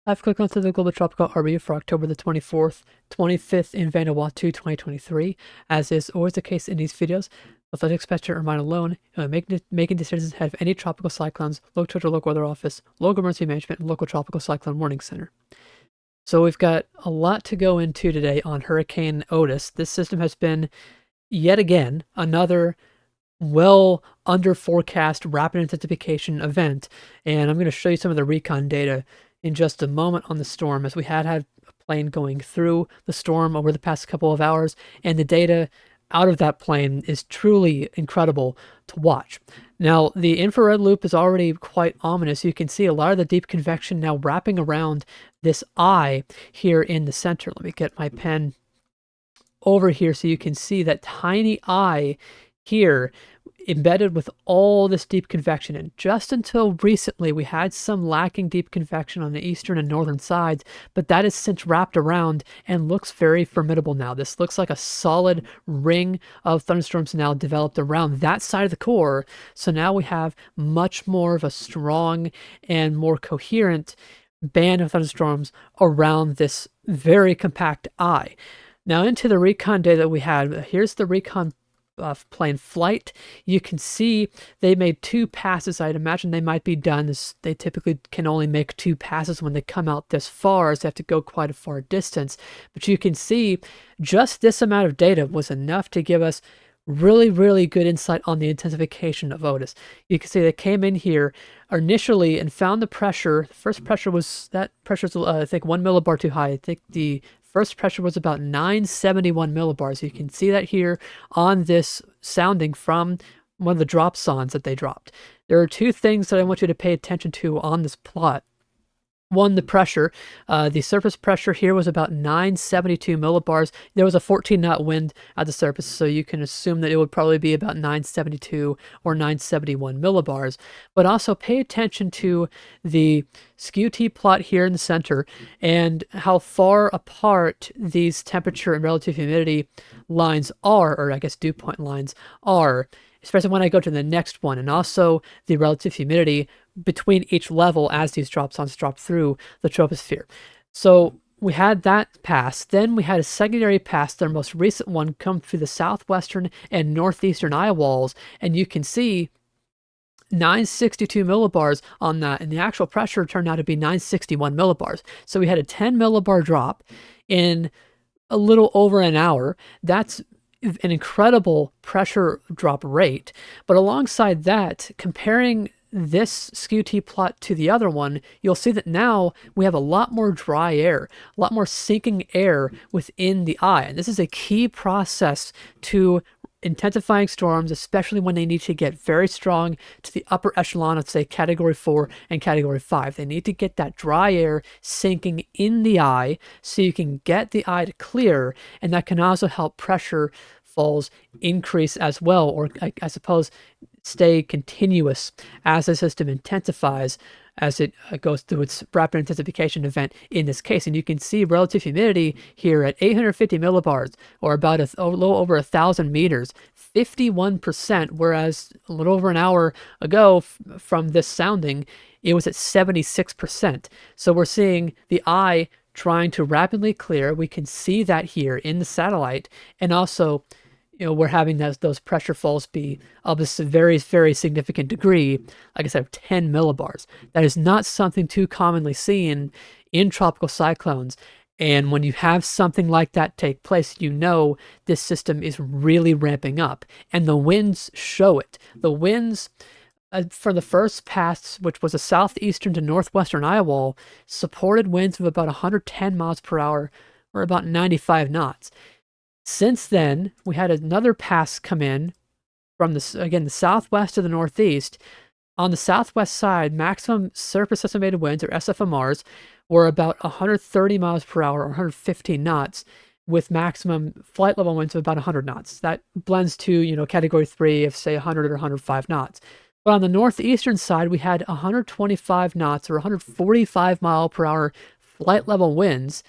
I've clicked onto the Global Tropical RB for October the 24th, 25th in Vanuatu 2023. As is always the case in these videos, without expecting or mind alone, making decisions ahead of any tropical cyclones, look to your local weather office, local emergency management, and local tropical cyclone warning center. So we've got a lot to go into today on Hurricane Otis. This system has been, yet again, another well under forecast rapid intensification event, and I'm going to show you some of the recon data in just a moment on the storm, as we had a plane going through the storm over the past couple of hours, and the data out of that plane is truly incredible to watch. Now, the infrared loop is already quite ominous. You can see a lot of the deep convection now wrapping around this eye here in the center. Let me get my pen over here so you can see that tiny eye here embedded with all this deep convection. And just until recently, we had some lacking deep convection on the eastern and northern sides, but that is since wrapped around and looks very formidable now. This looks like a solid ring of thunderstorms now developed around that side of the core. So now we have much more of a strong and more coherent band of thunderstorms around this very compact eye. Now into the recon data that we had. Here's the recon plane flight. You can see they made 2 passes. I'd imagine they might be done. They typically can only make 2 passes when they come out this far, as they have to go quite a far distance. But you can see just this amount of data was enough to give us really, really good insight on the intensification of Otis. You can see they came in here initially and found the pressure. The first pressure was, I think 1 millibar too high. I think the first pressure was about 971 millibars. You can see that here on this sounding from one of the drop sondes that they dropped. There are 2 things that I want you to pay attention to on this plot. One, the pressure. The surface pressure here was about 972 millibars. There was a 14-knot wind at the surface, so you can assume that it would probably be about 972 or 971 millibars. But also pay attention to the skew-T plot here in the center and how far apart these temperature and relative humidity lines are, or I guess dew point lines are, especially when I go to the next one, and also the relative humidity between each level as these drop zones drop through the troposphere. So we had that pass. Then we had a secondary pass, their most recent one, come through the southwestern and northeastern eye walls, and you can see 962 millibars on that, and the actual pressure turned out to be 961 millibars. So we had a 10 millibar drop in a little over an hour. That's an incredible pressure drop rate. But alongside that, comparing this skew-T plot to the other one, you'll see that now we have a lot more dry air, a lot more sinking air within the eye. And this is a key process to intensifying storms, especially when they need to get very strong to the upper echelon of, say, Category 4 and Category 5. They need to get that dry air sinking in the eye so you can get the eye to clear, and that can also help pressure falls increase as well, or I suppose stay continuous as the system intensifies as it goes through its rapid intensification event in this case. And you can see relative humidity here at 850 millibars, or about a little over 1,000 meters, 51%, whereas a little over an hour ago from this sounding, it was at 76%. So we're seeing the eye trying to rapidly clear. We can see that here in the satellite, and also we're having those pressure falls be of a very, very significant degree, like I said, 10 millibars. That is not something too commonly seen in tropical cyclones. And when you have something like that take place, this system is really ramping up. And the winds show it. The winds for the first pass, which was a southeastern to northwestern eye wall, supported winds of about 110 miles per hour, or about 95 knots. Since then, we had another pass come in from the southwest to the northeast. On the southwest side, maximum surface estimated winds, or SFMRs, were about 130 miles per hour, or 115 knots, with maximum flight level winds of about 100 knots. That blends to, Category 3 of, say, 100 or 105 knots. But on the northeastern side, we had 125 knots, or 145 mile per hour flight level winds,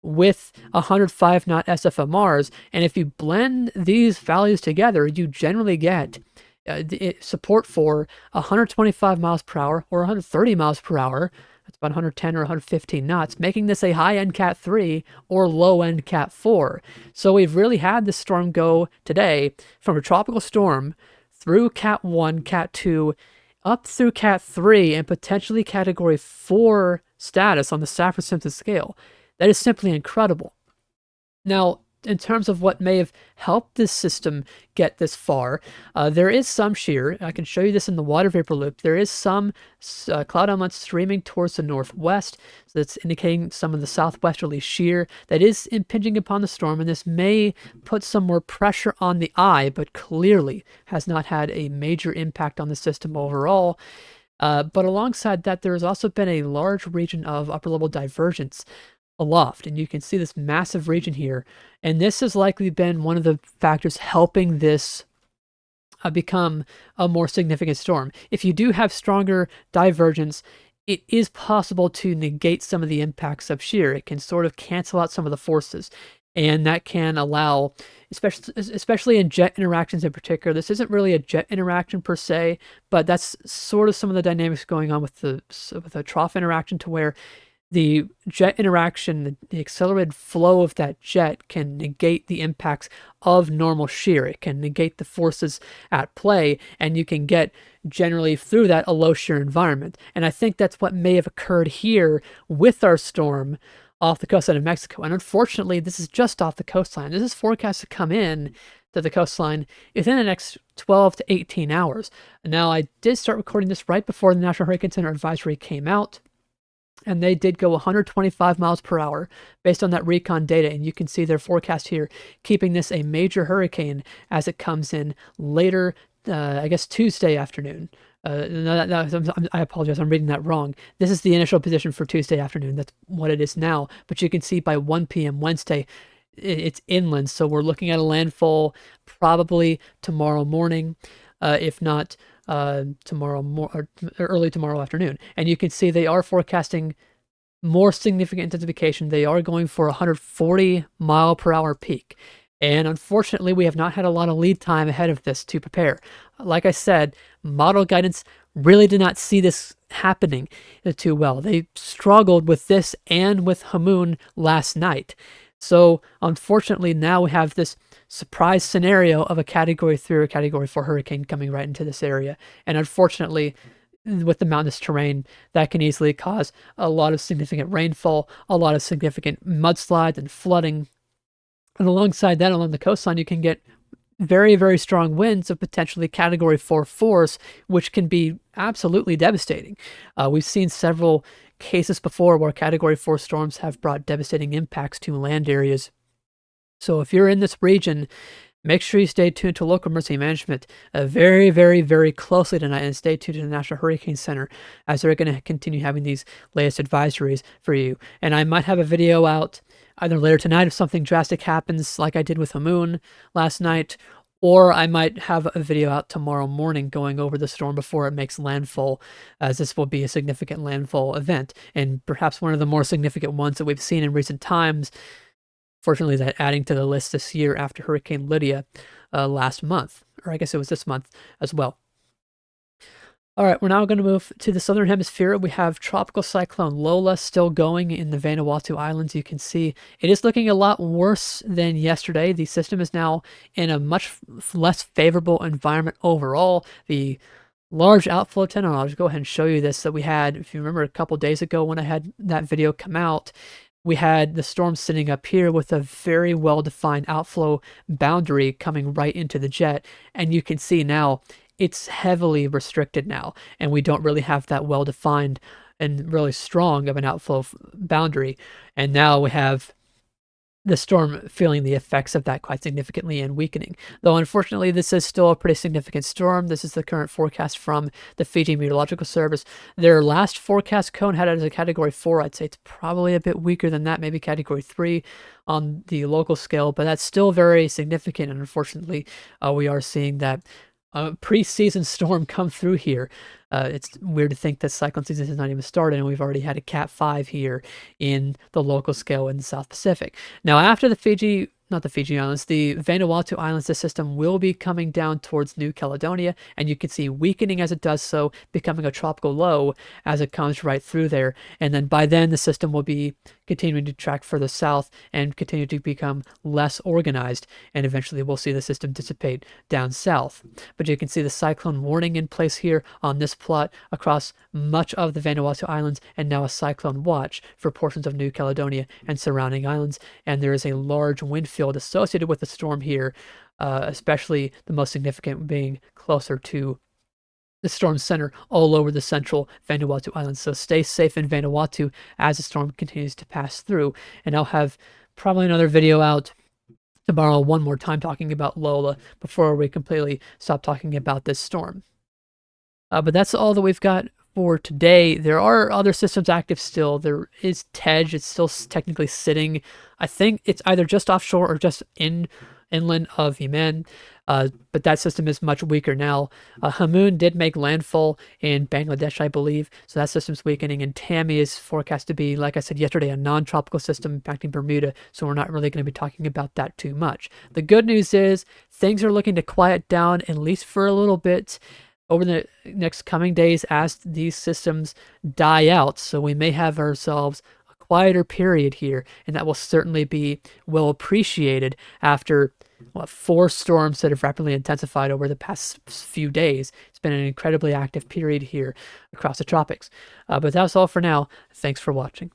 with 105 knot SFMRs. And if you blend these values together, you generally get support for 125 miles per hour or 130 miles per hour That's about 110 or 115 knots, making this a high-end Cat 3 or low-end Cat 4. So we've really had this storm go today from a tropical storm through Cat 1, Cat 2, up through Cat 3, and potentially Category 4 status on the Saffir-Simpson scale. That is simply incredible. Now, in terms of what may have helped this system get this far, there is some shear. I can show you this in the water vapor loop. There is some cloud elements streaming towards the northwest, so that's indicating some of the southwesterly shear that is impinging upon the storm, and this may put some more pressure on the eye, but clearly has not had a major impact on the system overall. But alongside that, there has also been a large region of upper-level divergence aloft, and you can see this massive region here, and this has likely been one of the factors helping this become a more significant storm. If you do have stronger divergence, it is possible to negate some of the impacts of shear. It can sort of cancel out some of the forces, and that can allow, especially in jet interactions in particular. This isn't really a jet interaction per se, but that's sort of some of the dynamics going on with the trough interaction, to where the jet interaction, the accelerated flow of that jet can negate the impacts of normal shear. It can negate the forces at play, and you can get generally through that a low shear environment. And I think that's what may have occurred here with our storm off the coastline of Mexico. And unfortunately, this is just off the coastline. This is forecast to come in to the coastline within the next 12 to 18 hours. Now, I did start recording this right before the National Hurricane Center advisory came out, and they did go 125 miles per hour based on that recon data. And you can see their forecast here, keeping this a major hurricane as it comes in later, I guess, Tuesday afternoon. I apologize, I'm reading that wrong. This is the initial position for Tuesday afternoon. That's what it is now. But you can see by 1 p.m. Wednesday, it's inland. So we're looking at a landfall probably tomorrow morning, if not early tomorrow afternoon. And you can see they are forecasting more significant intensification. They are going for 140 mile per hour peak. And unfortunately, we have not had a lot of lead time ahead of this to prepare. Like I said, model guidance really did not see this happening too well. They struggled with this and with Hamoon last night. So unfortunately, now we have this surprise scenario of a Category 3 or Category 4 hurricane coming right into this area. And unfortunately, with the mountainous terrain, that can easily cause a lot of significant rainfall, a lot of significant mudslides and flooding. And alongside that, along the coastline, you can get very, very strong winds of potentially Category 4 force, which can be absolutely devastating. We've seen several cases before where Category 4 storms have brought devastating impacts to land areas. So if you're in this region, make sure you stay tuned to local emergency management very, very, very closely tonight, and stay tuned to the National Hurricane Center, as they're going to continue having these latest advisories for you. And I might have a video out either later tonight if something drastic happens, like I did with Hamoon last night, or I might have a video out tomorrow morning going over the storm before it makes landfall, as this will be a significant landfall event, and perhaps one of the more significant ones that we've seen in recent times. Fortunately, that adding to the list this year after Hurricane Lydia last month, or I guess it was this month as well. All right, we're now going to move to the southern hemisphere. We have Tropical Cyclone Lola still going in the Vanuatu Islands. You can see it is looking a lot worse than yesterday. The system is now in a much less favorable environment overall. The large outflow channel, I'll just go ahead and show you this, that we had, if you remember a couple days ago when I had that video come out, we had the storm sitting up here with a very well-defined outflow boundary coming right into the jet. And you can see now it's heavily restricted now, and we don't really have that well-defined and really strong of an outflow boundary. And now we have the storm feeling the effects of that quite significantly and weakening. Though unfortunately, this is still a pretty significant storm. This is the current forecast from the Fiji Meteorological Service. Their last forecast cone had it as a Category 4. I'd say it's probably a bit weaker than that, maybe Category 3 on the local scale, but that's still very significant. And unfortunately, we are seeing that pre-season storm come through here. It's weird to think that cyclone season has not even started, and we've already had a Cat 5 here in the local scale in the South Pacific. Now, after the Fiji not the Fiji Islands, the Vanuatu Islands, the system will be coming down towards New Caledonia, and you can see weakening as it does so, becoming a tropical low as it comes right through there. And then by then, the system will be continuing to track further south and continue to become less organized, and eventually we'll see the system dissipate down south. But you can see the cyclone warning in place here on this plot across much of the Vanuatu Islands, and now a cyclone watch for portions of New Caledonia and surrounding islands. And there is a large wind field associated with the storm here, especially the most significant being closer to the storm center all over the central Vanuatu Islands. So stay safe in Vanuatu as the storm continues to pass through. And I'll have probably another video out tomorrow one more time talking about Lola before we completely stop talking about this storm. But that's all that we've got for today. There are other systems active still. There is Tej. It's still technically sitting. I think it's either just offshore or just inland of Yemen. But that system is much weaker now. Hamoon did make landfall in Bangladesh, I believe, so that system's weakening. And Tammy is forecast to be, like I said yesterday, a non-tropical system impacting Bermuda, so we're not really going to be talking about that too much. The good news is things are looking to quiet down, at least for a little bit, over the next coming days as these systems die out. So we may have ourselves a quieter period here, and that will certainly be well appreciated after 4 storms that have rapidly intensified over the past few days. It's been an incredibly active period here across the tropics. But that's all for now. Thanks for watching.